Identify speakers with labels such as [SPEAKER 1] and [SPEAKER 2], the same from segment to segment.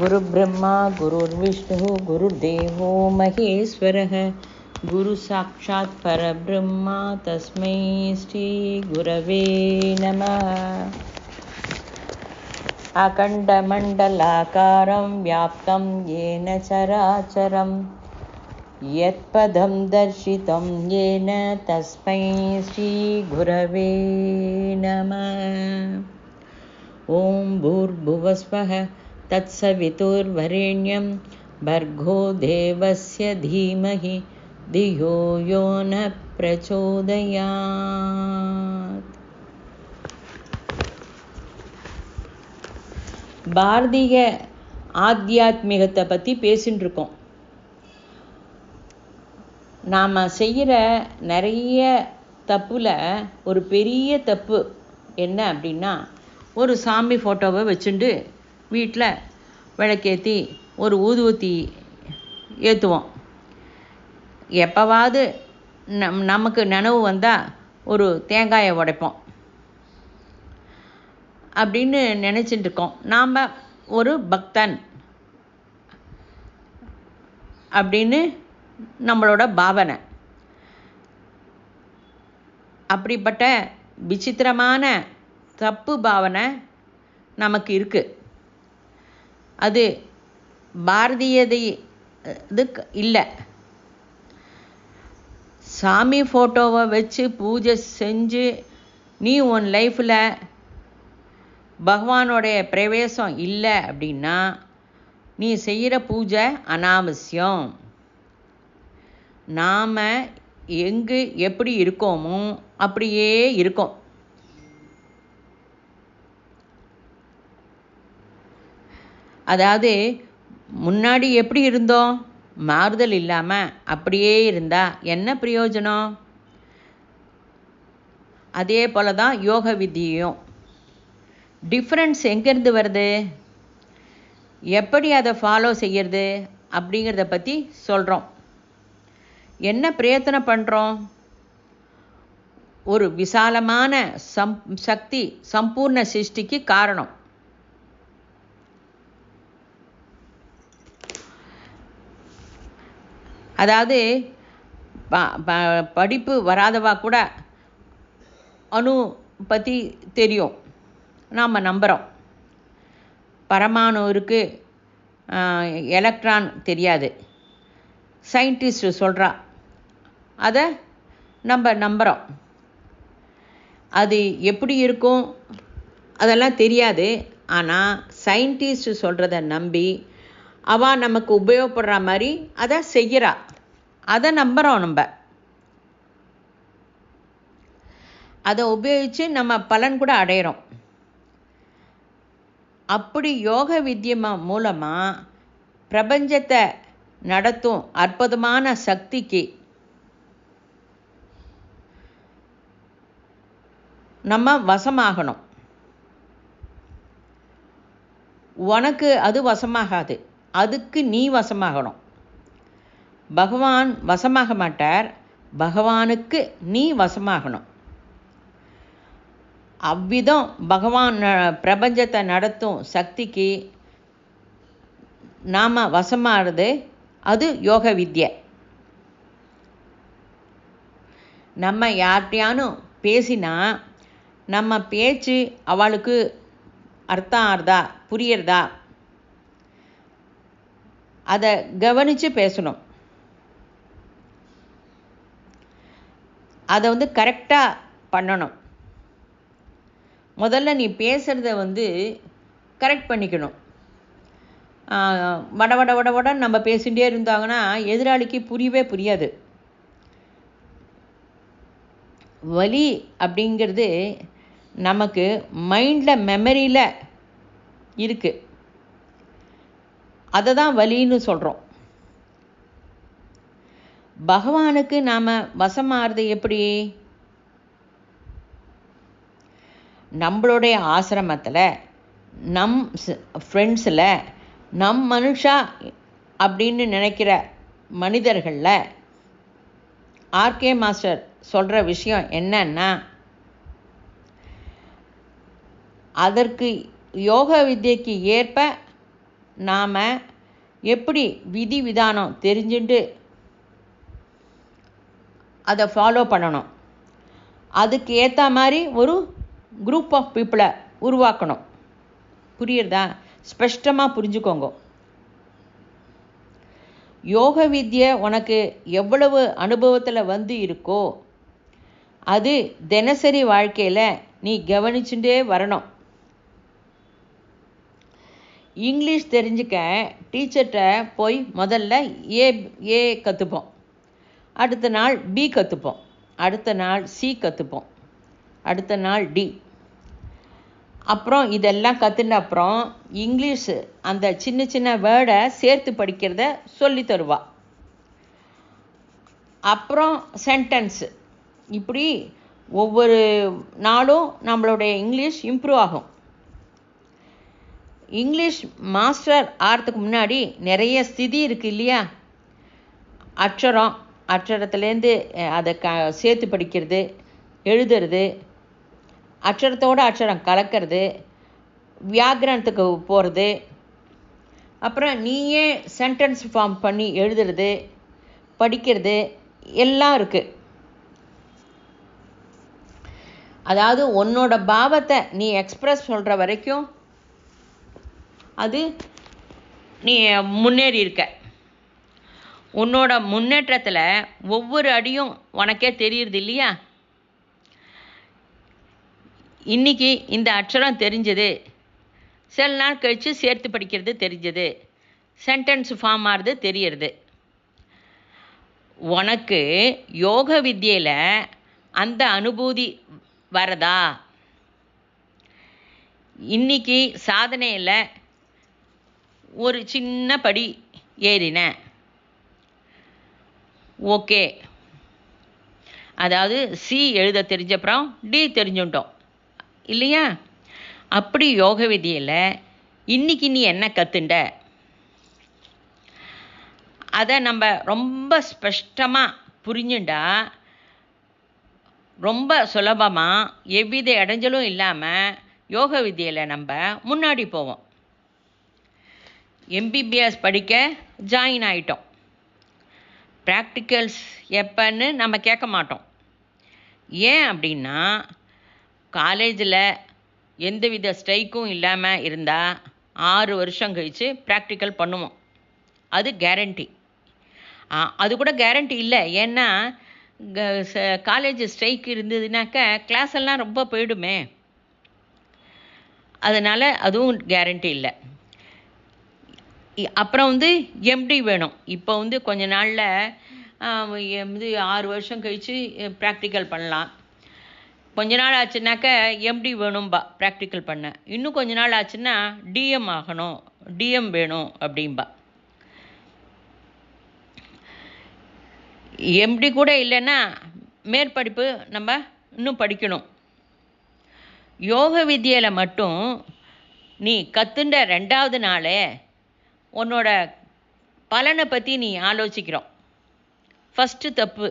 [SPEAKER 1] गुरुर्ब्रह्मा गुरुर्विष्णुः गुरुर्देवो महेश्वरः गुरुसाक्षात् परब्रह्मा तस्मै श्रीगुरवे नमः। अखण्डमण्डलाकारं व्याप्तं येन चराचरं यत्पदं दर्शितं येन तस्मै श्रीगुरवे नमः। ॐ भूर्भुवस्वः तत्सवितुर्वरेण्यं भर्गो देवस्य धीमहि धियो यो न प्रचोदयात्। பாரதிய ஆத்தியாத்மிகத்தை பற்றி பேசின்னு இருக்கோம். நாம் செய்கிற நிறைய தப்பில் ஒரு பெரிய தப்பு என்ன அப்படின்னா, ஒரு சாமி ஃபோட்டோவை வச்சுட்டு வீட்டில் விளக்கேற்றி ஒரு ஊதுவத்தி ஏற்றுவோம். எப்போவாவது நமக்கு நினைவு வந்தால் ஒரு தேங்காயை உடைப்போம் அப்படின்னு நினச்சிட்டு இருக்கோம். நாம் ஒரு பக்தன் அப்படின்னு நம்மளோட பாவனை. அப்படிப்பட்ட விசித்திரமான தப்பு பாவனை நமக்கு இருக்குது. அது பாரதியது இதுக்கு இல்லை. சாமி ஃபோட்டோவை வச்சு பூஜை செஞ்சு நீ உன் லைஃப்பில் பகவானோடைய பிரவேசம் இல்லை அப்படின்னா நீ செய்கிற பூஜை அனாவசியம். நாம் எங்கு எப்படி இருக்கோமோ அப்படியே இருக்கோம். அதாவது முன்னாடி எப்படி இருந்தோம், மாறுதல் இல்லாமல் அப்படியே இருந்தால் என்ன பிரயோஜனம்? அதே போல தான் யோக வித்தியும். டிஃப்ரென்ஸ் எங்கேருந்து வருது, எப்படி அதை ஃபாலோ செய்யறது அப்படிங்கிறத பற்றி சொல்கிறோம். என்ன பிரயத்தனை பண்ணுறோம்? ஒரு விசாலமான சக்தி சம்பூர்ண சிருஷ்டிக்கு காரணம். அதாவது படிப்பு வராதவா கூட அணு பற்றி தெரியும், நாம் நம்புகிறோம். பரமாணு இருக்குது, எலக்ட்ரான் தெரியாது, சயின்டிஸ்ட் சொல்கிறா, அதை நம்ம நம்புகிறோம். அது எப்படி இருக்கும் அதெல்லாம் தெரியாது. ஆனால் சயின்டிஸ்ட் சொல்கிறத நம்பி அவள் நமக்கு உபயோகப்படுற மாதிரி அதை செய்கிறா, அதை நம்புகிறோம். நம்ம அதை உபயோகித்து நம்ம பலன் கூட அடையிறோம். அப்படி யோக வித்யை மூலமாக பிரபஞ்சத்தை நடத்தும் அற்புதமான சக்திக்கு நம்ம வசமாகணும். உனக்கு அது வசமாகாது, அதுக்கு நீ வசமாகணும். பகவான் வசமாக மாட்டார், பகவானுக்கு நீ வசமாகணும். அவ்விதம் பகவான் பிரபஞ்சத்தை நடத்தும் சக்திக்கு நாம் வசமாகிறது, அது யோக வித்யை. நம்ம யார்கிட்டையானும் பேசினா நம்ம பேச்சு அவளுக்கு அர்த்தம் ஆறுதா, புரியறதா, அதை கவனித்து பேசணும். அதை கரெக்டாக பண்ணணும். முதல்ல நீ பேசுகிறத கரெக்ட் பண்ணிக்கணும். வட வட வட வடன்னு நம்ம பேசிகிட்டே இருந்தாங்கன்னா எதிராளிக்கு புரியவே புரியாது. வலி அப்படிங்கிறது நமக்கு மைண்டில் மெமரியில் இருக்குது, அதை தான் வலின்னு சொல்கிறோம். பகவானுக்கு நாம் வசமாகிறது எப்படி? நம்மளுடைய ஆசிரமத்தில், நம் ஃப்ரெண்ட்ஸில், நம் மனுஷா அப்படின்னு நினைக்கிற மனிதர்களில் ஆர்கே மாஸ்டர் சொல்கிற விஷயம் என்னன்னா, அதற்கு யோக வித்யைக்கு ஏற்ப நாம் எப்படி விதி விதானம் தெரிஞ்சுட்டு அதை ஃபாலோ பண்ணணும். அதுக்கு ஏற்ற மாதிரி ஒரு குரூப் ஆஃப் பீப்புளை உருவாக்கணும். புரியுறதா? ஸ்பஷ்டமாக புரிஞ்சுக்கோங்க. யோக வித்யை உனக்கு எவ்வளவு அனுபவத்தில் வந்து இருக்கோ அது தினசரி வாழ்க்கையில் நீ கவனிச்சுட்டே வரணும். இங்கிலீஷ் தெரிஞ்சுக்க டீச்சர்கிட்ட போய் முதல்ல ஏ கற்றுப்போம், அடுத்த நாள் பி கற்றுப்போம், அடுத்த நாள் சி கற்றுப்போம், அடுத்த நாள் டி. அப்புறம் இதெல்லாம் கற்றுன அப்புறம் இங்கிலீஷு அந்த சின்ன சின்ன வேர்டை சேர்த்து படிக்கிறத சொல்லி தருவா. அப்புறம் சென்டென்ஸு. இப்படி ஒவ்வொரு நாளும் நம்மளுடைய இங்கிலீஷ் இம்ப்ரூவ் ஆகும். இங்கிலீஷ் மாஸ்டர் ஆகிறதுக்கு முன்னாடி நிறைய ஸ்திதி இருக்குது இல்லையா? அக்ஷரத்துலேருந்து அதை சேர்த்து படிக்கிறது, எழுதுறது, அக்ஷரத்தோடு அக்ஷரம் கலக்கிறது, வியாக்கரணத்துக்கு போகிறது, அப்புறம் நீயே சென்டென்ஸ் ஃபார்ம் பண்ணி எழுதுறது, படிக்கிறது எல்லாம் இருக்குது. அதாவது உன்னோட பாவத்தை நீ எக்ஸ்பிரஸ் சொல்கிற வரைக்கும் அது நீ முன்னேறி இருக்க. உன்னோட முன்னேற்றத்தில் ஒவ்வொரு அடியும் உனக்கே தெரியுறது இல்லையா? இன்றைக்கி இந்த அக்ஷரம் தெரிஞ்சது, சில நாள் கழித்து சேர்த்து படிக்கிறது தெரிஞ்சது, சென்டென்ஸ் ஃபார்ம் ஆகிறது தெரியறது. உனக்கு யோக வித்யையில் அந்த அனுபூதி வரதா? இன்றைக்கி சாதனையில் ஒரு சின்ன படி ஏறின, ஓகே. அதாவது சி எழுத தெரிஞ்சப்புறம் டி தெரிஞ்சுட்டோம் இல்லையா? அப்படி யோக விதியில் இன்றைக்கி நீ என்ன கற்றுண்ட அதை நம்ம ரொம்ப ஸ்பஷ்டமாக புரிஞ்சுண்டா ரொம்ப சுலபமாக எவ்வித இடைஞ்சலும் இல்லாமல் யோக விதியில் நம்ம முன்னாடி போவோம். எம்பிபிஎஸ் படிக்க ஜாயின் ஆகிட்டோம். ப்ராக்டிக்கல்ஸ் எப்போன்னு நம்ம கேட்க மாட்டோம். ஏன் அப்படின்னா காலேஜில் எந்தவித ஸ்ட்ரைக்கும் இல்லாமல் இருந்தால் 6 வருஷம் கழித்து ப்ராக்டிக்கல் பண்ணுவோம். அது கேரண்டி. அது கூட கேரண்டி இல்லை. ஏன்னா காலேஜ் ஸ்ட்ரைக் இருந்ததுனாக்க கிளாஸ் எல்லாம் ரொம்ப போயிடுமே. அதனால் அதுவும் கேரண்டி இல்லை. அப்புறம் எம்டி வேணும். இப்போ கொஞ்ச நாளில் 6 வருஷம் கழித்து ப்ராக்டிக்கல் பண்ணலாம். கொஞ்ச நாள் ஆச்சுன்னாக்க எம்டி வேணும்பா ப்ராக்டிக்கல் பண்ண. இன்னும் கொஞ்ச நாள் ஆச்சுன்னா டிஎம் ஆகணும், டிஎம் வேணும் அப்படின்பா. எம்டி கூட இல்லைன்னா மேற்படிப்பு நம்ம இன்னும் படிக்கணும். யோக வித்யையில் மட்டும் நீ கற்றுண்ட 2வது நாளே உன்னோட பலனை பற்றி நீ ஆலோசிக்கிறோம். ஃபஸ்ட்டு தப்பு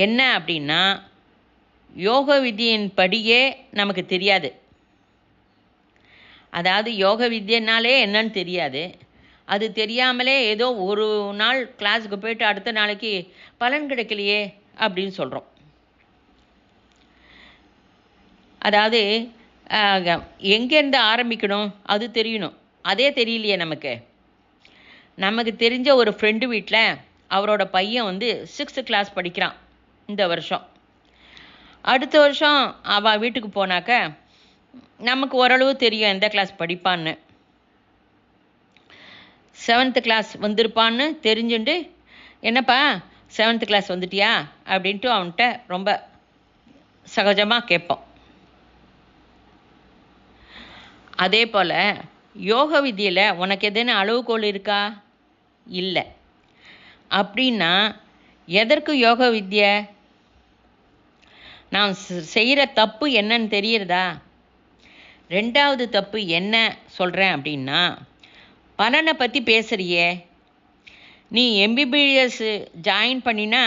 [SPEAKER 1] என்ன அப்படின்னா யோக வித்யின் படியே நமக்கு தெரியாது. அதாவது யோக வித்யனாலே என்னன்னு தெரியாது. அது தெரியாமலே ஏதோ ஒரு நாள் கிளாஸுக்கு போயிட்டு அடுத்த நாளைக்கு பலன் கிடைக்கலையே அப்படின்னு சொல்கிறோம். அதாவது எங்கேருந்து ஆரம்பிக்கணும் அது தெரியணும். அதே தெரியலையே நமக்கு. நமக்கு தெரிஞ்ச ஒரு ஃப்ரெண்டு வீட்டில் அவரோட பையன் 6th கிளாஸ் படிக்கிறான் இந்த வருஷம். அடுத்த வருஷம் அவள் வீட்டுக்கு போனாக்க நமக்கு ஓரளவு தெரியும் எந்த கிளாஸ் படிப்பான்னு. 7th கிளாஸ் வந்திருப்பான்னு தெரிஞ்சுண்டு, என்னப்பா 7th கிளாஸ் வந்துட்டியா அப்படின்ட்டு அவன்கிட்ட ரொம்ப சகஜமாக கேட்போம். அதே போல் யோக விதியில் உனக்கு எதுன்னு அளவுகோல் இருக்கா? இல்லை. அப்படின்னா எதற்கு யோக வித்யை? நான் செய்கிற தப்பு என்னன்னு தெரியுறதா? 2வது தப்பு என்ன சொல்கிறேன் அப்படின்னா, பலனை பற்றி பேசுகிறியே. நீ எம்பிபிஎஸ் ஜாயின் பண்ணினா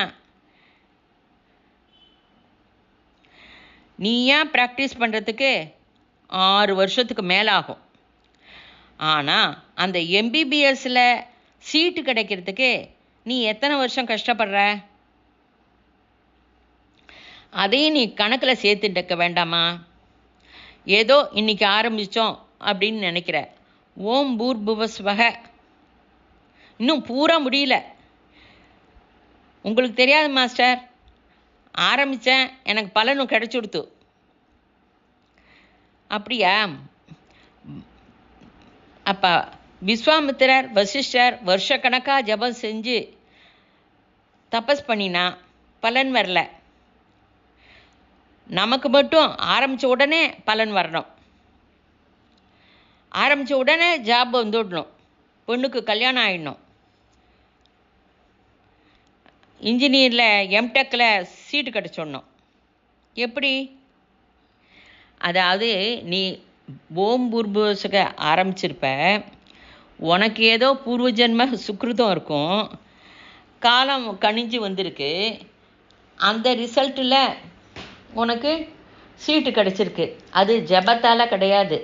[SPEAKER 1] நீயா ப்ராக்டிஸ் பண்ணுறதுக்கு 6 வருஷத்துக்கு மேலே ஆகும். ஆனால் அந்த எம்பிபிஎஸ்ஸில் சீட்டு கிடைக்கிறதுக்கு நீ எத்தனை வருஷம் கஷ்டப்படுற? அதையும் நீ கணக்கில் சேர்த்துட்டு வேண்டாமா? ஏதோ இன்னைக்கு ஆரம்பித்தோம் அப்படின்னு நினைக்கிற. ஓம் பூர்புவஸ்வக இன்னும் பூரா முடியல. உங்களுக்கு தெரியாது மாஸ்டர், ஆரம்பித்தேன், எனக்கு பலனும் கிடைச்சுடுத்து. அப்படியா? அப்போ விஸ்வாமித்திரர் வசிஷ்டர் வருஷக்கணக்காக ஜபம் செஞ்சு தபஸ் பண்ணினா பலன் வரல. நமக்கு மட்டும் ஆரம்பித்த உடனே பலன் வரணும். ஆரம்பித்த உடனே ஜாப் வந்துடணும். பொண்ணுக்கு கல்யாணம் ஆகிடணும். இன்ஜினியரில் எம்டெக்கில் சீட்டு கிடச்சிடணும். எப்படி? அதாவது நீ ஓம் பூர்புவஸ்வக ஆரம்பிச்சிருப்ப, உனக்கு ஏதோ பூர்வ ஜென்ம சுக்ருதம் இருக்கும், காலம் கணிஞ்சு வந்திருக்கு, அந்த ரிசல்ட்டில் உனக்கு சீட்டு கிடச்சிருக்கு. அது ஜபத்தால் கிடையாது.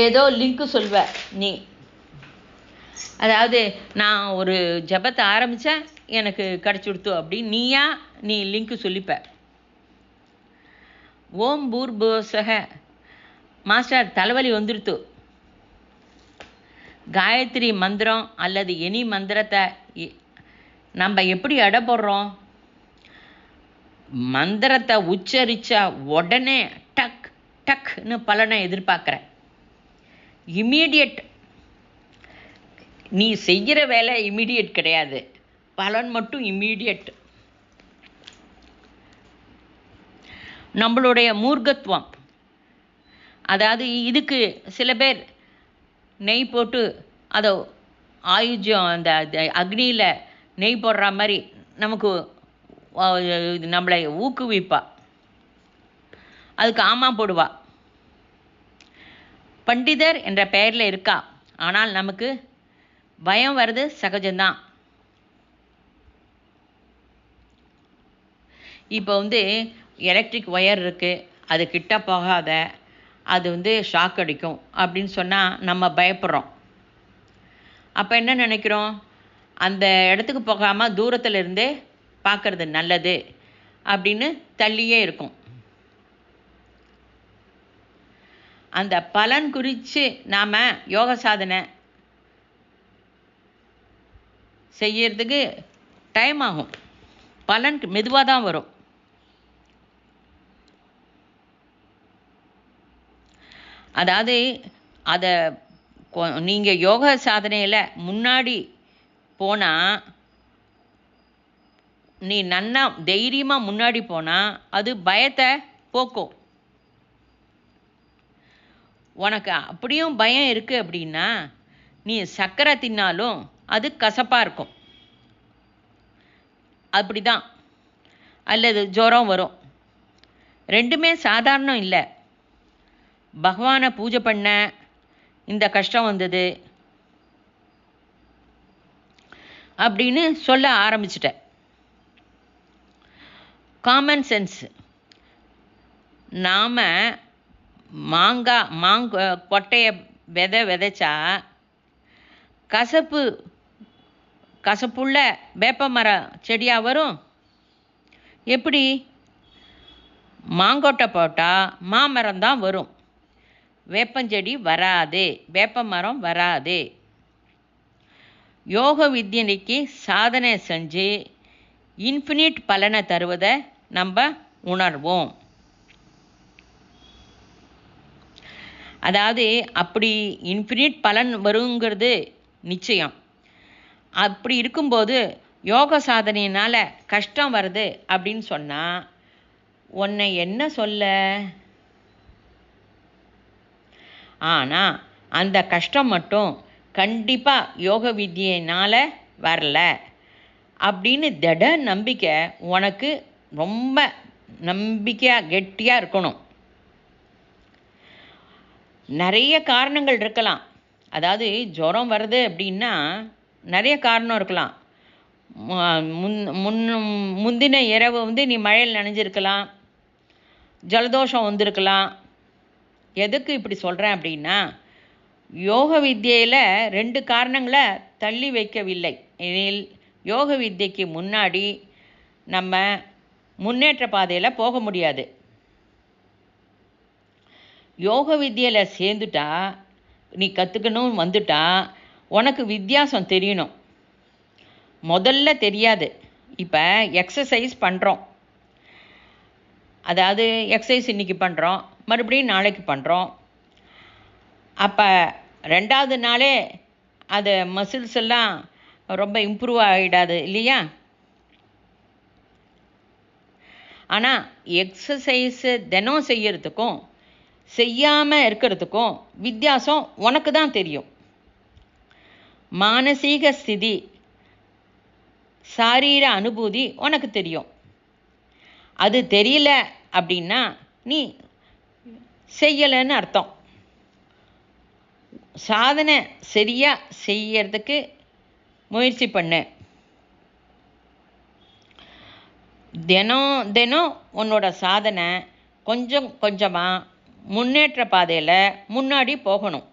[SPEAKER 1] ஏதோ லிங்க்கு சொல்வ நீ. அதாவது நான் ஒரு ஜபத்தை ஆரம்பித்தேன், எனக்கு கிடச்சிடுத்து அப்படின்னு நீ லிங்க்கு சொல்லிப்ப. ஓம் பூர்புவஸ்வக மாஸ்டர் தலைவலி வந்துடுத்து, காயத்ரி மந்திரம் அல்லது எனி மந்திரத்தை நம்ம எப்படி எடை போடுறோம்? மந்திரத்தை உச்சரித்தா உடனே டக் டக்னு பலனை எதிர்பார்க்குற. இம்மீடியட். நீ செய்கிற வேலை இம்மீடியட் கிடையாது, பலன் மட்டும் இம்மீடியட். நம்மளுடைய மூர்க்கத்துவம். அதாவது இதுக்கு சில பேர் நெய் போட்டு அதை ஆயுஜம் அந்த அக்னியில் நெய் போடுற மாதிரி நமக்கு நம்மளை ஊக்குவிப்பா. அதுக்கு ஆமா போடுவா. பண்டிதர் என்ற பெயரில் இருக்கா, ஆனால் நமக்கு பயம் வருது சகஜம்தான். இப்போ எலக்ட்ரிக் ஒயர் இருக்குது, அது கிட்ட போகாத, அது ஷாக் அடிக்கும் அப்படின்னு சொன்னால் நம்ம பயப்படுறோம். அப்போ என்ன நினைக்கிறோம்? அந்த இடத்துக்கு போகாமல் தூரத்தில் இருந்தே பார்க்கறது நல்லது அப்படின்னு தள்ளியே இருக்கும். அந்த பலன் குறித்து நாம் யோக சாதனை செய்யறதுக்கு டைம் ஆகும். பலன் மெதுவாக தான் வரும். அதாவது அதை நீங்கள் யோக சாதனையில் முன்னாடி போனால், நீ நன்னா தைரியமாக முன்னாடி போனால் அது பயத்தை போக்கும். உனக்கு அப்படியும் பயம் இருக்குது அப்படின்னா நீ சர்க்கரை தின்னாலும் அது கசப்பாக இருக்கும். அப்படி தான். அல்லது ஜுரம் வரும். ரெண்டுமே சாதாரணம் இல்லை. பகவானை பூஜை பண்ண இந்த கஷ்டம் வந்தது அப்படின்னு சொல்ல ஆரம்பிச்சிட்ட. Common sense. நாம் கொட்டையை விதைச்சா கசப்புள்ள வேப்ப மரம் செடியாக வரும். எப்படி? மாங்கொட்டை போட்டால் மாமரம் தான் வரும், வேப்பஞ்செடி வராது, வேப்ப மரம் வராது. யோக வித்யனைக்கு சாதனை செஞ்சு இன்ஃபினிட் பலனை தருவதை நம்ம உணர்வோம். அதாவது அப்படி இன்ஃபினிட் பலன் வருங்கிறது நிச்சயம். அப்படி இருக்கும்போது யோக சாதனையினால் கஷ்டம் வருது அப்படின்னு சொன்னால் உன்னை என்ன சொல்ல? ஆனால் அந்த கஷ்டம் மட்டும் கண்டிப்பாக யோக வித்யினால் வரல அப்படின்னு திட நம்பிக்கை உனக்கு ரொம்ப நம்பிக்கையாக கெட்டியாக இருக்கணும். நிறைய காரணங்கள் இருக்கலாம். அதாவது ஜுரம் வருது அப்படின்னா நிறைய காரணம் இருக்கலாம். முந்தின இரவு நீ மழையில் நனைஞ்சிருக்கலாம், ஜலதோஷம் வந்திருக்கலாம், எதுக்கு இப்படி சொல்கிறேன் அப்படின்னா, யோக வித்யையில் 2 காரணங்களை தள்ளி வைக்கவில்லை எனில் யோக வித்யைக்கு முன்னாடி நம்ம முன்னேற்ற பாதையில் போக முடியாது. யோக வித்யையில் சேர்ந்துட்டா, நீ கற்றுக்கணும்னு வந்துட்டா, உனக்கு வித்தியாசம் தெரியணும். முதல்ல தெரியாது. இப்போ எக்ஸசைஸ் பண்ணுறோம். அதாவது எக்ஸசைஸ் இன்றைக்கி பண்ணுறோம், மறுபடியும் நாளைக்கு பண்ணுறோம். அப்போ 2வது நாளே அது மசில்ஸ் எல்லாம் ரொம்ப இம்ப்ரூவ் ஆகிடாது இல்லையா? ஆனால் எக்ஸசைஸு தினம் செய்யறதுக்கும் செய்யாமல் இருக்கிறதுக்கும் வித்தியாசம் உனக்கு தான் தெரியும். மானசீக ஸ்திதி, சாரீர அனுபூதி உனக்கு தெரியும். அது தெரியல அப்படின்னா நீ செய்யலைன்னு அர்த்தம். சாதனை சரியாக செய்யறதுக்கு முயற்சி பண்ணு. தினம் தினம் உன்னோட சாதனை கொஞ்சம் கொஞ்சமாக முன்னேற்ற பாதையில் முன்னாடி போகணும்.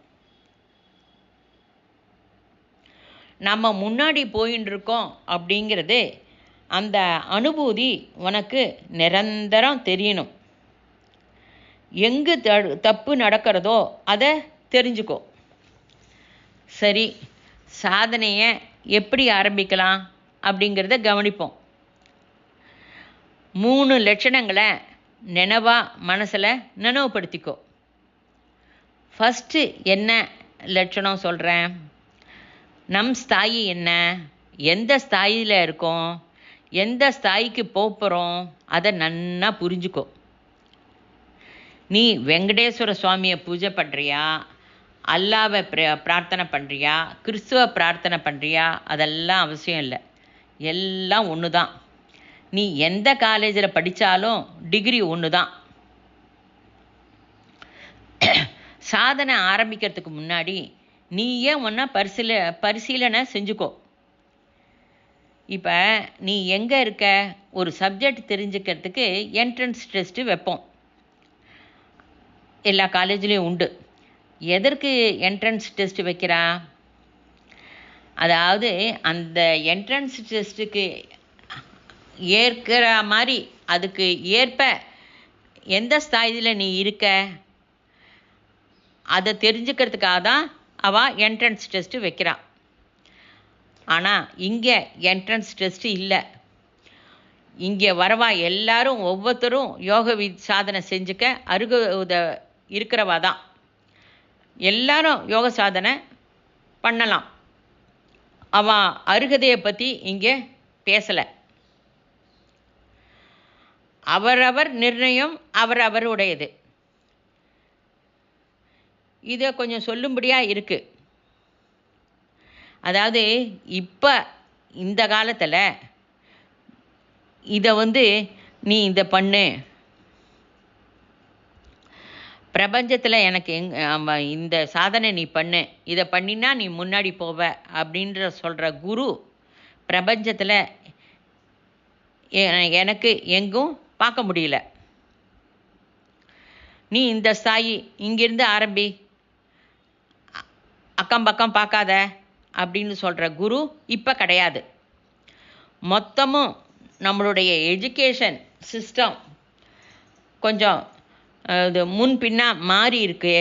[SPEAKER 1] நம்ம முன்னாடி போயின்னு இருக்கோம் அப்படிங்கிறது, அந்த அனுபூதி உனக்கு நிரந்தரம் தெரியணும். எங்கு தப்பு நடக்கிறதோ அதை தெரிஞ்சுக்கோ. சரி, சாதனையை எப்படி ஆரம்பிக்கலாம் அப்படிங்கிறத கவனிப்போம். 3 லட்சணங்களை மனசில் நினைவுபடுத்திக்கோ. ஃபஸ்ட்டு என்ன லட்சணம் சொல்கிறேன்? நம் ஸ்தாயி என்ன, எந்த ஸ்தாயியில் இருக்கோம், எந்த ஸ்தாயிக்கு போகிறோம், அதை நன்னா புரிஞ்சுக்கோ. நீ வெங்கடேஸ்வர சுவாமியை பூஜை பண்ணுறியா, அல்லாவை பிரார்த்தனை பண்ணுறியா, கிறிஸ்துவ பிரார்த்தனை பண்ணுறியா, அதெல்லாம் அவசியம் இல்லை. எல்லாம் ஒன்று தான். நீ எந்த காலேஜில் படித்தாலும் டிகிரி ஒன்று தான். சாதனை ஆரம்பிக்கிறதுக்கு முன்னாடி நீயே ஒன்றா பரிசீலனை செஞ்சுக்கோ. இப்போ நீ எங்கே இருக்க, ஒரு சப்ஜெக்ட் தெரிஞ்சுக்கிறதுக்கு என்ட்ரன்ஸ் டெஸ்ட்டு வைப்போம். எல்லா காலேஜ்லேயும் உண்டு. எதற்கு என்ட்ரன்ஸ் டெஸ்ட்டு வைக்கிறா? அதாவது அந்த என்ட்ரன்ஸ் டெஸ்ட்டுக்கு ஏற்கிற மாதிரி, அதுக்கு ஏற்ப எந்த ஸ்தாயியில் நீ இருக்க அதை தெரிஞ்சுக்கிறதுக்காக தான் அவள் என்ட்ரன்ஸ் டெஸ்ட்டு வைக்கிறா. ஆனால் இங்கே என்ட்ரன்ஸ் டெஸ்ட்டு இல்லை. இங்கே வரவா எல்லாரும் ஒவ்வொருத்தரும் யோக சாதனை செஞ்சுக்க அருகதை இருக்கிறவா தான். எல்லாரும் யோக சாதனை பண்ணலாம். அவன் அருகதையை பற்றி இங்கே பேசலை. அவரவர் நிர்ணயம் அவரவருடையது. இதை கொஞ்சம் சொல்லும்படியாக இருக்குது. அதாவது இப்போ இந்த காலத்தில் இதை நீ இதை பண்ணு, பிரபஞ்சத்தில் எனக்கு இந்த சாதனை நீ பண்ணு, இதை பண்ணினா நீ முன்னாடி போவ அப்படின்ற சொல்கிற குரு பிரபஞ்சத்தில் எனக்கு எங்கும் பார்க்க முடியல. நீ இந்த ஸ்தாயி, இங்கிருந்து ஆரம்பி, அக்கம் பக்கம் பார்க்காத அப்படின்னு சொல்கிற குரு இப்போ கிடையாது. மொத்தமும் நம்மளுடைய எஜுகேஷன் சிஸ்டம் கொஞ்சம் இது முன்பின்னா மாறி இருக்கு.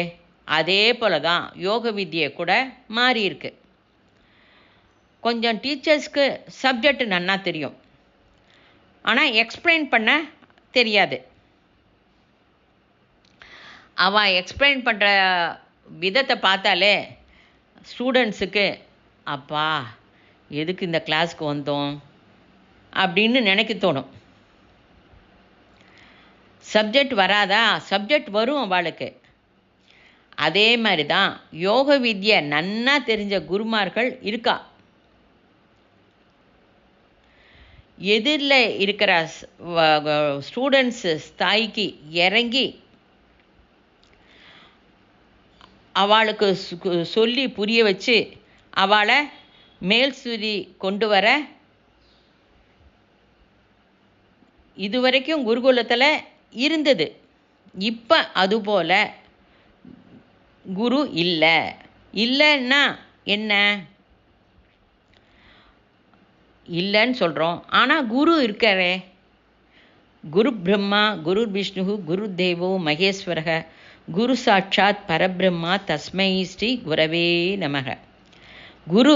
[SPEAKER 1] அதே போல தான் யோக வித்யை கூட மாறி இருக்கு. கொஞ்சம் டீச்சர்ஸ்க்கு சப்ஜெக்ட் நன்னா தெரியும், ஆனால் எக்ஸ்பிளைன் பண்ண தெரியாது. அவள் எக்ஸ்பிளைன் பண்ணுற விதத்தை பார்த்தாலே ஸ்டூடெண்ட்ஸுக்கு அப்பா எதுக்கு இந்த கிளாஸ்க்கு வந்தோம் அப்படின்னு நினைக்க தோணும். சப்ஜெக்ட் வராதா? சப்ஜெக்ட் வரும் அவளுக்கு. அதே மாதிரி தான் யோக வித்யை நன்னா தெரிஞ்ச குருமார்கள் இருக்கா. எதிரில் இருக்கிற ஸ்டூடெண்ட்ஸு ஸ்தாய்க்கு இறங்கி அவளுக்கு சொல்லி புரிய வச்சு அவளை மேல் சுதி கொண்டு வர இதுவரைக்கும் குருகுலத்தில் இருந்தது. இப்போ அதுபோல் குரு இல்லை. இல்லைன்னா என்ன? இல்லைன்னு சொல்கிறோம், ஆனால் குரு இருக்காரே. குரு பிரம்மா குரு விஷ்ணு குரு தேவோ மகேஸ்வரக குரு சாட்சாத் பரபிரம்மா தஸ்மை ஸ்ரீ குரவே நமக. குரு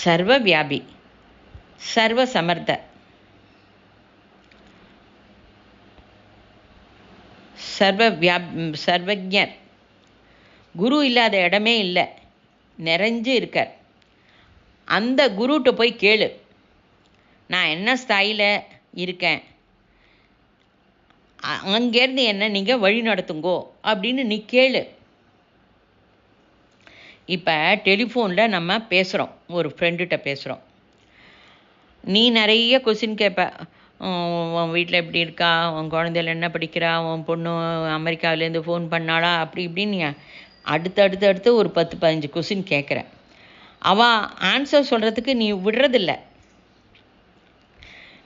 [SPEAKER 1] சர்வ வியாபி, சர்வ சமர்த்த, சர்வஜர். குரு இல்லாத இடமே இல்லை, நிறைஞ்சு இருக்கார். அந்த குருட்ட போய் கேளு, நான் என்ன ஸ்தாயில் இருக்கேன், அங்கேருந்து என்ன நீங்கள் வழி நடத்துங்கோ அப்படின்னு நீ கேளு. இப்போ டெலிஃபோனில் நம்ம பேசுகிறோம், ஒரு ஃப்ரெண்டுகிட்ட பேசுகிறோம். நீ நிறைய கொஸ்டின் கேட்ப. உன் வீட்டில் எப்படி இருக்கா, உன் குழந்தைகள் என்ன படிக்கிறா, உன் பொண்ணு அமெரிக்காவிலேருந்து ஃபோன் பண்ணாளா, அப்படி இப்படின்னு அடுத்து ஒரு 10-15 கொஸ்டின் கேட்குற. அவள் ஆன்சர் சொல்கிறதுக்கு நீ விடுறதில்ல.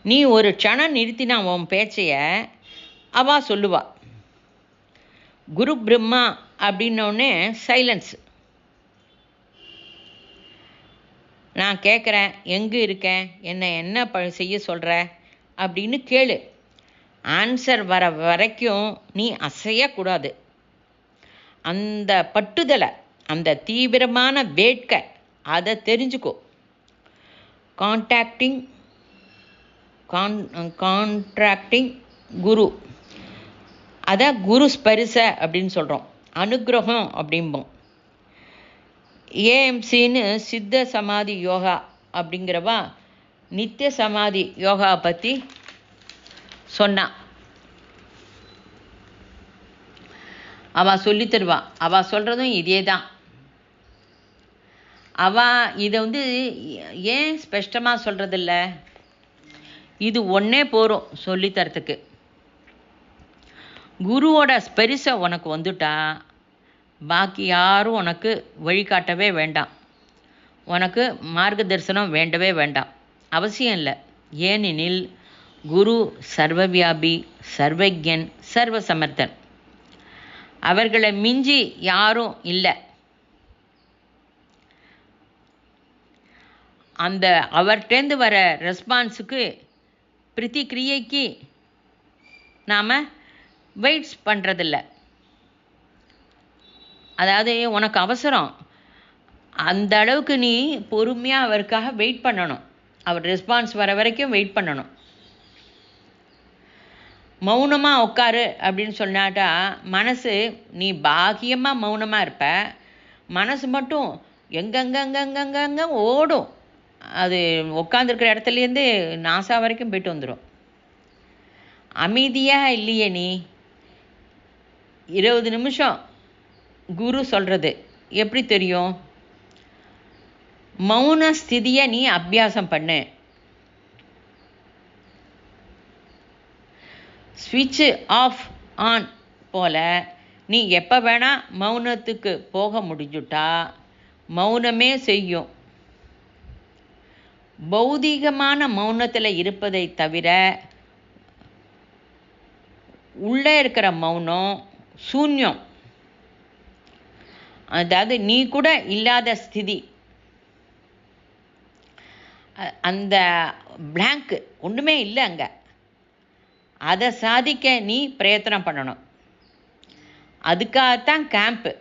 [SPEAKER 1] நீ ஒரு க்ஷணம் நிறுத்தினா உன் பேச்சைய அவள் சொல்லுவா. குரு பிரம்மா அப்படின்னோடனே சைலன்ஸ். நான் கேட்குறேன், எங்கே இருக்கேன், என்ன செய்ய சொல்கிற அப்படின்னு கேளு. ஆன்சர் வர வரைக்கும் நீ அசையக்கூடாது. அந்த பட்டுதலை, அந்த தீவிரமான வேட்கை, அதை தெரிஞ்சுக்கோ. கான்ட்ராக்டிங் குரு, அதை குரு ஸ்பரிச அப்படின்னு சொல்கிறோம், அனுகிரகம் அப்படிம்போம். ஏஎம்சின்னு சித்த சமாதி யோகா அப்படிங்கிறவா நித்திய சமாதி யோகா பற்றி சொன்னான். அவள் சொல்லித்தருவா. அவள் சொல்கிறதும் இதே தான். அவள் இதை ஏன் ஸ்பஷ்டமாக சொல்கிறதில்ல? இது ஒன்றே போகிறோம் சொல்லித்தரத்துக்கு. குருவோட ஸ்பரிசை உனக்கு வந்துட்டா பாக்கி யாரும் உனக்கு வழிகாட்டவே வேண்டாம், உனக்கு மார்க்கதர்சனம் வேண்டவே வேண்டாம், அவசியம் இல்லை. ஏனெனில் குரு சர்வவியாபி, சர்வஜன், சர்வசமர்த்தன். அவர்களை மிஞ்சி யாரும் இல்லை. அந்த அவர்கிட்டேருந்து வர ரெஸ்பான்ஸுக்கு, பிரதிக்கிரியைக்கு நாம் வெயிட்ஸ் பண்ணுறதில்ல. அதாவது உனக்கு அவசரம், அந்த அளவுக்கு நீ பொறுமையாக அவருக்காக வெயிட் பண்ணணும். அவர் ரெஸ்பான்ஸ் வர வரைக்கும் வெயிட் பண்ணணும். மௌனமாக உட்காரு அப்படின்னு சொன்னாட்டா மனசு, நீ பாக்கியமாக மௌனமாக இருப்ப, மனசு மட்டும் எங்கெங்கங்கங்கங்க ஓடும். அது உட்காந்துருக்கிற இடத்துலேருந்து நாசா வரைக்கும் போய்ட்டு வந்துடும். அமைதியாக இல்லையே நீ. 20 நிமிஷம் குரு சொல்கிறது எப்படி தெரியும்? மௌன ஸ்திதியை நீ அபியாசம் பண்ணு. ஸ்விட்சு ஆஃப் ஆன் போல் நீ எப்போ வேணால் மௌனத்துக்கு போக முடிஞ்சுட்டா மௌனமே செய்யும். பௌதீகமான மௌனத்தில் இருப்பதை தவிர உள்ளே இருக்கிற மௌனம் சூன்யம். அதாவது நீ கூட இல்லாத ஸ்திதி, அந்த பிளாங்க், ஒன்றுமே இல்லை அங்கே. அதை சாதிக்க நீ பிரயத்தனம் பண்ணணும். அதுக்காகத்தான் கேம்ப்பு.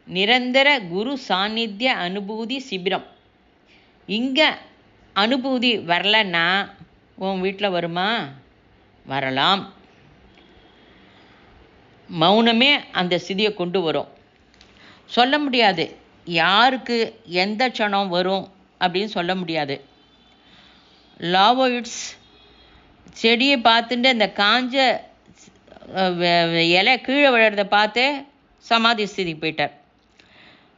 [SPEAKER 1] நிரந்தர குரு சாநித்திய அனுபூதி சிபிரம். இங்கே அனுபூதி வரலன்னா உன் வீட்டில் வருமா? வரலாம். மௌனமே அந்த ஸ்திதியை கொண்டு வரும். சொல்ல முடியாது யாருக்கு எந்த க்ஷணம் வரும் அப்படின்னு சொல்ல முடியாது. லாவோயிட்ஸ் செடியை பார்த்துட்டு அந்த காஞ்ச இலை கீழே விழுறதை பார்த்தே சமாதி ஸ்திதி போயிட்டார்.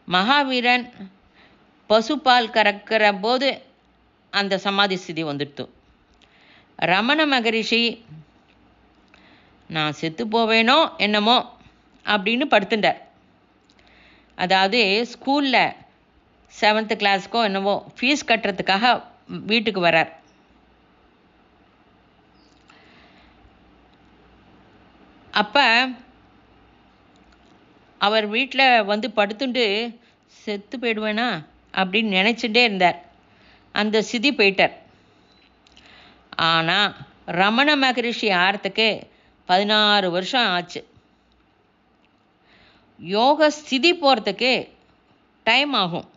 [SPEAKER 1] மகாவீரன் பசுப்பால் கறக்கிற போது அந்த சமாதி ஸ்திதி வந்துடுத்து. ரமண மகரிஷி நான் செத்து போவேனோ என்னமோ அப்படின்னு படுத்துட்டார். அதாவது ஸ்கூலில் 7th கிளாஸ்க்கோ என்னவோ ஃபீஸ் கட்டுறதுக்காக வீட்டுக்கு வரார். அப்போ அவர் வீட்டில் வந்து படுத்துண்டு செத்து போயிடுவேனா அப்படின்னு நினச்சிட்டே இருந்தார். அந்த சிதி போயிட்டார். ஆனால் ரமண மகரிஷி ஆகிறதுக்கு 16 வருஷம் ஆச்சு. யோக ஸ்திதி போகிறதுக்கு டைம் ஆகும்.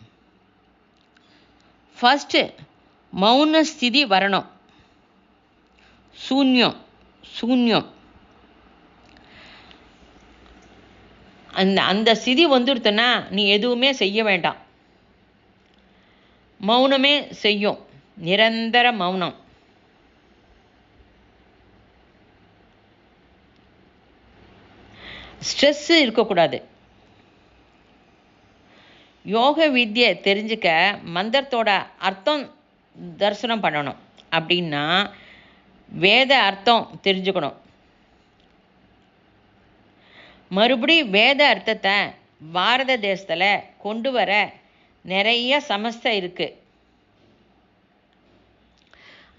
[SPEAKER 1] ஃபஸ்ட்டு மௌன ஸ்திதி வரணும். சூன்யம் சூன்யம் அந்த ஸ்திதி வந்துடுத்துன்னா நீ எதுவுமே செய்ய வேண்டாம். மௌனமே செய்யும். நிரந்தர மௌனம். ஸ்ட்ரெஸ்ஸு இருக்கக்கூடாது. யோக வித்யை தெரிஞ்சுக்க மந்திரத்தோட அர்த்தம் தரிசனம் பண்ணணும். அப்படின்னா வேத அர்த்தம் தெரிஞ்சுக்கணும். மறுபடியும் வேத அர்த்தத்தை பாரத தேசத்தில் கொண்டு வர நிறைய சமஸ்தை இருக்குது.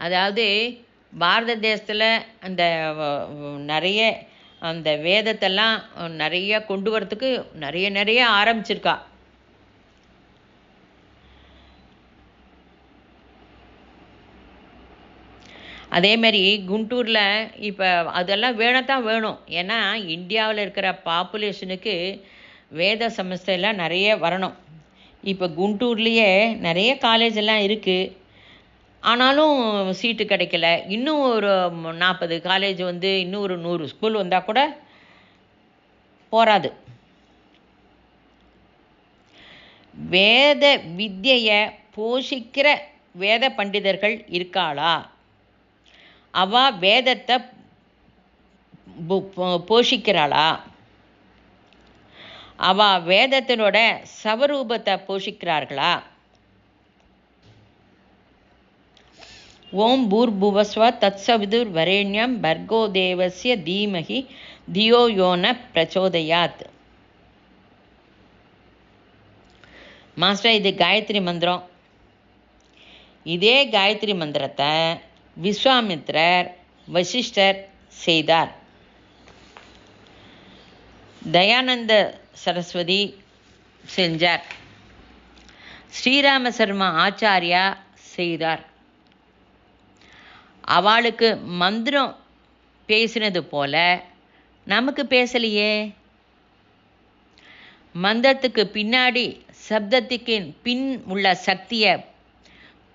[SPEAKER 1] அதாவது பாரத தேசத்தில் அந்த நிறைய அந்த வேதத்தெல்லாம் நிறைய கொண்டு வரத்துக்கு நிறைய ஆரம்பிச்சிருக்கா. அதேமாரி குண்டூரில் இப்போ அதெல்லாம் வேணத்தான் வேணும். ஏன்னா இந்தியாவில் இருக்கிற பாப்புலேஷனுக்கு வேத சமஸ்தையெல்லாம் நிறைய வரணும். இப்போ குண்டூர்லேயே நிறைய காலேஜ் எல்லாம் இருக்குது. ஆனாலும் சீட்டு கிடைக்கல. இன்னும் ஒரு 40 காலேஜ் வந்து இன்னும் ஒரு 100 ஸ்கூல் வந்தால் கூட போராது. வேத வித்யை போஷிக்கிற வேத பண்டிதர்கள் இருக்காளா? அவ வேதத்தை போஷிக்கிறாளா? அவ வேதத்தினோட சவரூபத்தை போஷிக்கிறார்களா? ஓம் பூர்புவஸ்வ தத்சவிதுர் வரேண்யம் பர்கோ தேவஸ்ய தீமஹி தியோ யோன பிரச்சோதயாத். மாஸ்டர், இது காயத்ரி மந்திரம். இதே காயத்ரி மந்திரத்தை விஸ்வாமித்ரர் வசிஷ்டர் செய்தார். தயானந்த சரஸ்வதி செஞ்சார். ஸ்ரீராம சர்மா ஆச்சாரியா செய்தார். அவளுக்கு மந்திரம் பேசினது போல நமக்கு பேசலையே. மந்திரத்துக்கு பின்னாடி சப்தத்துக்கு பின் உள்ள சக்தியை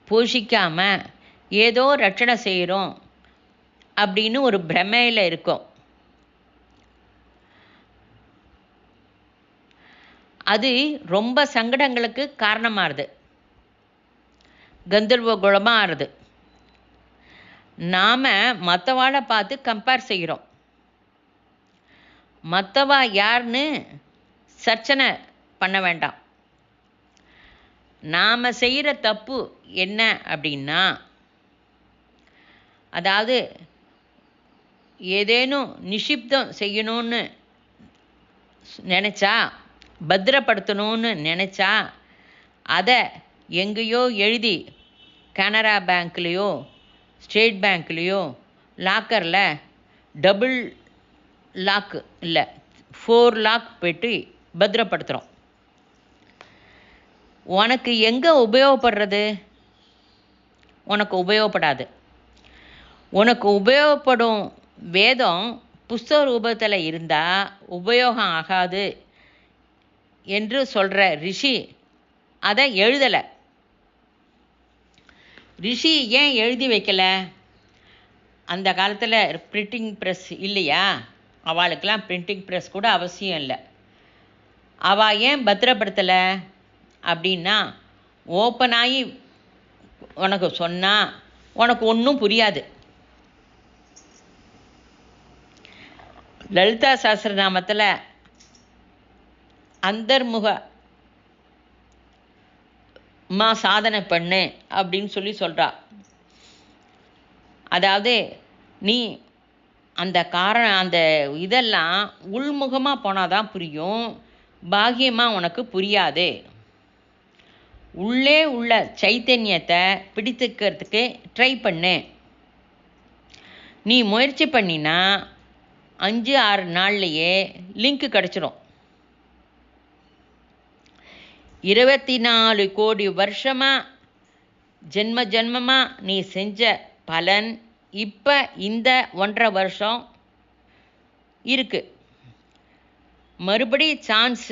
[SPEAKER 1] போஷிக்காம ஏதோ ரட்சணை செய்கிறோம் அப்படின்னு ஒரு பிரமையில் இருக்கும். அது ரொம்ப சங்கடங்களுக்கு காரணமாகுது, கந்தர்வ குணமாக ஆறுது. நாம் மற்றவாளை பார்த்து கம்பேர் செய்கிறோம். மற்றவா யாருன்னு சர்ச்சனை பண்ண வேண்டாம். நாம் செய்கிற தப்பு என்ன அப்படின்னா, அதாவது ஏதேனும் நிஷிப்தம் செய்யணும்னு நினச்சா, பத்திரப்படுத்தணும்னு நினச்சா அதை எங்கேயோ எழுதி கனரா பேங்க்லேயோ ஸ்டேட் பேங்க்லேயோ லாக்கரில் டபுள் லாக் இல்லை 4 லாக் பெட்டி பத்திரப்படுத்துகிறோம். உனக்கு எங்கே உபயோகப்படுறது? உனக்கு உபயோகப்படாது. உனக்கு உபயோகப்படும் வேதம் புஸ்தக ரூபத்தில் இருந்தால் உபயோகம் ஆகாது என்று சொல்கிற ரிஷி அதை எழுதலை. ரிஷி ஏன் எழுதி வைக்கலை? அந்த காலத்தில் பிரிண்டிங் ப்ரெஸ் இல்லையா? அவளுக்கெல்லாம் பிரிண்டிங் ப்ரெஸ் கூட அவசியம் இல்லை. அவள் ஏன் பத்திரப்படுத்தலை அப்படின்னா, ஓப்பனாகி உனக்கு சொன்னால் உனக்கு ஒன்றும் புரியாது. லலிதா சஹஸ்ரநாமத்தில் அந்தர்முக சாதனை பண்ணு அப்படின்னு சொல்கிறா. அதாவது நீ அந்த அந்த இதெல்லாம் உள்முகமாக போனால் தான் புரியும், பாக்கியமாக உனக்கு புரியாது. உள்ளே உள்ள சைத்தன்யத்தை பிடித்துக்கிறதுக்கு ட்ரை பண்ணு. நீ முயற்சி பண்ணினா 5-6 நாள்லையே லிங்க் கிடச்சிடும். 24 கோடி வருஷமாக ஜென்ம ஜென்மமாக நீ செஞ்ச பலன் இப்போ இந்த 1.5 வருஷம் இருக்குது. மறுபடி சான்ஸ்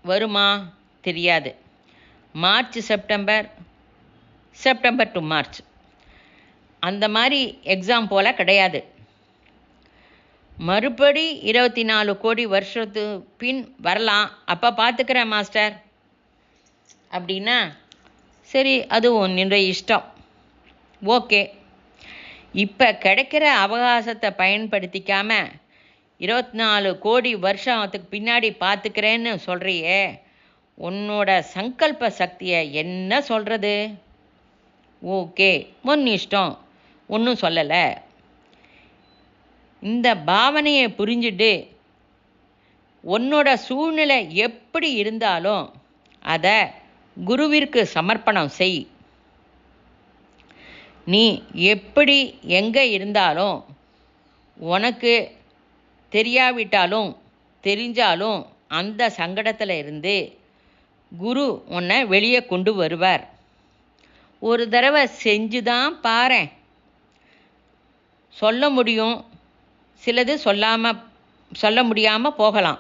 [SPEAKER 1] வருமா தெரியாது. March September, September to March அந்த மாதிரி எக்ஸாம் போல் கிடையாது. மறுபடி 24 கோடி வருஷத்து பின் வரலாம், அப்போ பார்த்துக்கிறேன் மாஸ்டர் அப்படின்னா சரி, அது உன்னுடைய இஷ்டம், ஓகே. இப்போ கிடைக்கிற அவகாசத்தை பயன்படுத்திக்காம 24 கோடி வருஷத்துக்கு பின்னாடி பார்த்துக்கிறேன்னு சொல்கிறியே, உன்னோட சங்கல்ப சக்தியை என்ன சொல்கிறது? ஓகே, உன் இஷ்டம், ஒன்றும் சொல்லலை. இந்த பாவனையை புரிஞ்சுட்டு உன்னோட சூழ்நிலை எப்படி இருந்தாலும் அதை குருவிற்கு சமர்ப்பணம் செய். நீ எப்படி எங்கே இருந்தாலும், உனக்கு தெரியாவிட்டாலும் தெரிஞ்சாலும் அந்த சங்கடத்தில் இருந்து குரு உன்னை வெளியே கொண்டு வருவார். ஒரு தடவை செஞ்சு தான் பாரேன். சொல்ல முடியும், சிலது சொல்ல முடியாமல் போகலாம்.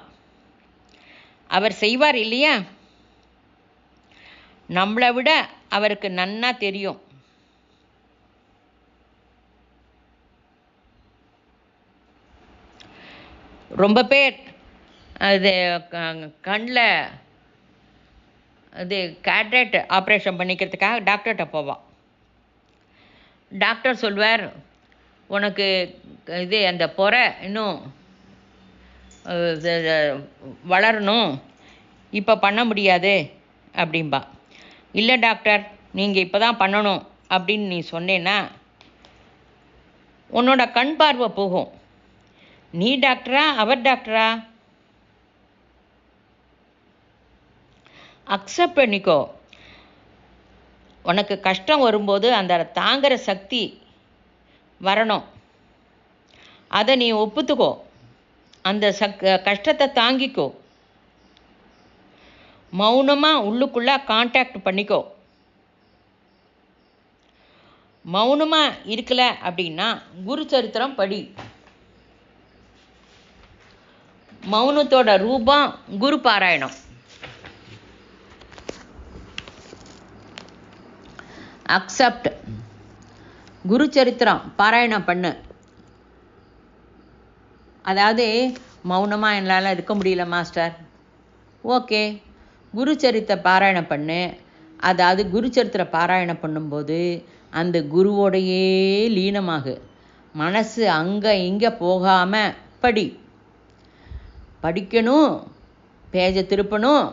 [SPEAKER 1] அவர் செய்வார் இல்லையா? நம்மளை விட அவருக்கு நன்னா தெரியும். ரொம்ப பேர் அது கண்ணில் அது கேட்ராக்ட் ஆப்ரேஷன் பண்ணிக்கிறதுக்காக டாக்டர்கிட்ட போவான். டாக்டர் சொல்வார், உனக்கு இது அந்த பொறை இன்னும் வளரணும், இப்போ பண்ண முடியாது அப்படின்பா. இல்லை டாக்டர், நீங்கள் இப்போ தான் பண்ணணும் அப்படின்னு நீ சொன்னேன்னா உன்னோட கண் பார்வை போகும். நீ டாக்டரா அவர் டாக்டரா? அக்செப்ட் பண்ணிக்கோ. உனக்கு கஷ்டம் வரும்போது அந்த தாங்குகிற சக்தி வரணும், அதை நீ ஒப்புத்துக்கோ. அந்த கஷ்டத்தை தாங்கிக்கோ. மௌனமாக உள்ளுக்குள்ளே கான்டாக்ட் பண்ணிக்கோ. மௌனமாக இருக்கல அப்படின்னா குரு சரித்திரம் படி. மௌனத்தோட ரூபம் குரு பாராயணம். அக்செப்ட், குரு சரித்திரம் பாராயணம் பண்ணு. அதாவது மௌனமாக என்னால் இருக்க முடியல மாஸ்டர், ஓகே, குரு சரித்திர பாராயணம் பண்ணு. அதாவது குரு சரித்திர பாராயணம் பண்ணும்போது அந்த குருவோடையே லீனமாகு. மனசு அங்கே இங்கே போகாமல் படி. படிக்கணும், பேஜை திருப்பணும்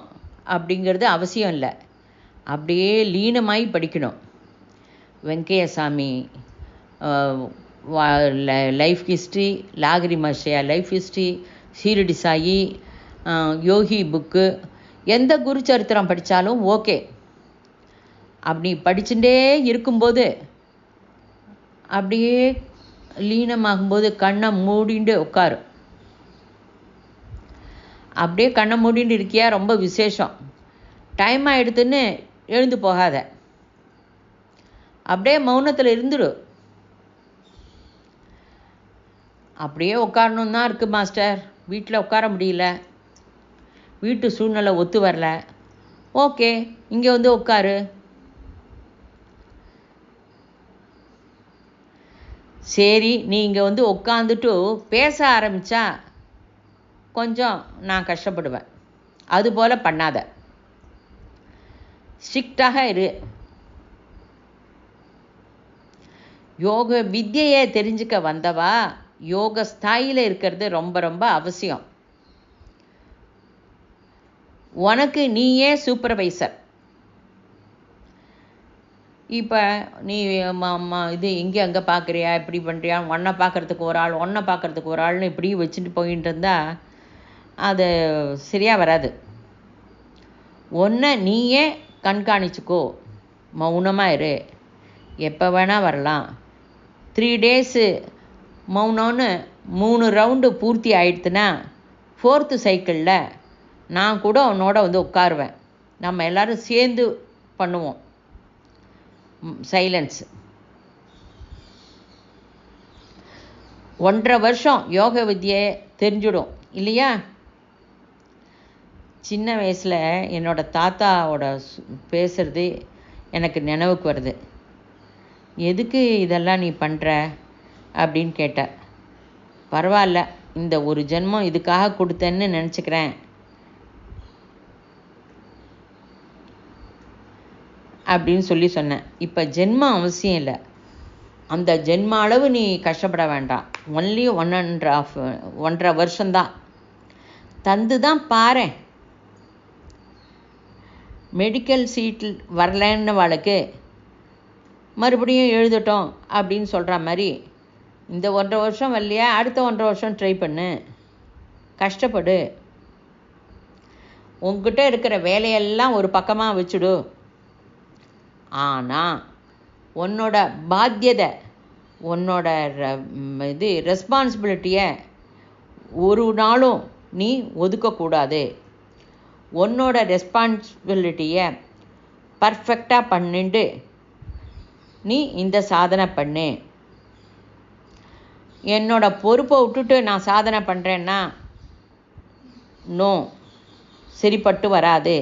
[SPEAKER 1] அப்படிங்கிறது அவசியம் இல்லை. அப்படியே லீனமாகி படிக்கணும். வெங்கையசாமி லைஃப் ஹிஸ்ட்ரி, லாகிரி மஹர்ஷியா லைஃப் ஹிஸ்ட்ரி, ஷீரடி சாயி யோகி புக்கு, எந்த குரு சரித்திரம் படித்தாலும் ஓகே. அப்படி படிச்சுட்டே இருக்கும்போது அப்படியே லீனமாகும்போது கண்ணை மூடிண்டு உட்காரு. அப்படியே கண்ணை மூடிண்டு இருக்கியா, ரொம்ப விசேஷம். டைம் ஆகிடுதுன்னு எழுந்து போகாத, அப்படியே மௌனத்தில் இருந்துடு. அப்படியே உட்காரணும் தான் இருக்குது மாஸ்டர், வீட்டில் உட்கார முடியல, வீட்டு சூழ்நிலை ஒத்து வரல, ஓகே, இங்கே வந்து உட்காரு. சரி, நீ இங்கே வந்து உட்காந்துட்டு பேச ஆரம்பித்தா கொஞ்சம் நான் கஷ்டப்படுவேன். அதுபோல் பண்ணாத, ஸ்ட்ரிக்டாக இரு. யோக வித்தியை தெரிஞ்சுக்க வந்தவா யோக ஸ்தாயில இருக்கிறது ரொம்ப ரொம்ப அவசியம். உனக்கு நீயே சூப்பர்வைசர். இப்போ நீ இது இங்கே அங்கே பார்க்குறியா, இப்படி பண்ணுறியா, ஒன்றை பார்க்குறதுக்கு ஒரு ஆள், ஒன்றை பார்க்குறதுக்கு ஒரு ஆள்னு இப்படி வச்சுட்டு போயிட்டு இருந்தால் அது சரியாக வராது. ஒன்றை நீயே கண்காணிச்சுக்கோ, மௌனமாக இரு. எப்போ வேணால் வரலாம். 3 டேஸு மௌனம்னு 3 ரவுண்டு பூர்த்தி ஆயிடுத்துன்னா 4th சைக்கிளில் நான் கூட உன்னோட வந்து உட்காருவேன். நம்ம எல்லாரும் சேர்ந்து பண்ணுவோம். சைலன்ஸ். 1.5 வருஷம் யோக வித்தியை தெரிஞ்சிடும் இல்லையா? சின்ன வயசில் என்னோட தாத்தாவோட பேசுகிறது எனக்கு நினைவுக்கு வருது. எதுக்கு இதெல்லாம் நீ பண்ணுற அப்படின்னு கேட்ட. பரவாயில்ல, இந்த ஒரு ஜென்மம் இதுக்காக கொடுத்தேன்னு நினச்சிக்கிறேன் அப்படின்னு சொன்னேன். இப்போ ஜென்மம் அவசியம் இல்லை, அந்த ஜென்ம அளவு நீ கஷ்டப்பட வேண்டாம். ஒன்லி 1.5 வருஷம்தான் தந்து தான் பாரு. மெடிக்கல் சீட்டில் வரலன்னு வாழ்க்கை மறுபடியும் எழுதட்டும் அப்படின்னு சொல்கிற மாதிரி, இந்த 1.5 வருஷம் வரலையா, அடுத்த 1.5 வருஷம் ட்ரை பண்ணு, கஷ்டப்படு. உங்ககிட்ட இருக்கிற வேலையெல்லாம் ஒரு பக்கமாக வச்சுடு. ஆனால் உன்னோட பாத்தியதை, உன்னோட ரெஸ்பான்சிபிலிட்டியை ஒரு நாளும் நீ ஒதுக்கக்கூடாது. உன்னோட ரெஸ்பான்சிபிலிட்டியை பர்ஃபெக்டாக பண்ணிட்டு நீ இந்த சாதனை பண்ணு. என்னோட பொறுப்பை விட்டுட்டு நான் சாதனை பண்ணுறேன்னா நோ, சரிப்பட்டு வராது.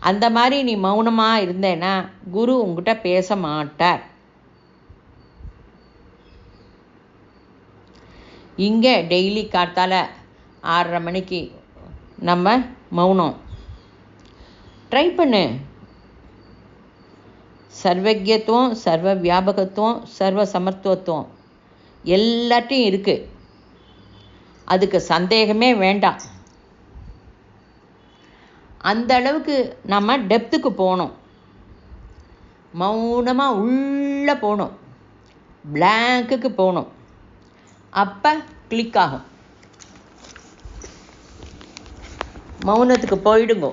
[SPEAKER 1] அந்த மாதிரி நீ மௌனமாக இருந்தேன்னா குரு உங்ககிட்ட பேச மாட்டார். இங்கே டெய்லி காத்தால 6:30 மணிக்கு நம்ம மௌனம் ட்ரை பண்ணு. சர்வஜத்துவம், சர்வ வியாபகத்துவம், சர்வ சமத்துவத்துவம் எல்லாத்தையும் இருக்குது, அதுக்கு சந்தேகமே வேண்டாம். அந்த அளவுக்கு நம்ம டெப்த்துக்கு போகணும். மௌனமாக உள்ளே போகணும், பிளாங்க்குக்கு போகணும். அப்போ கிளிக் ஆகும். மௌனத்துக்கு போயிடுங்கோ.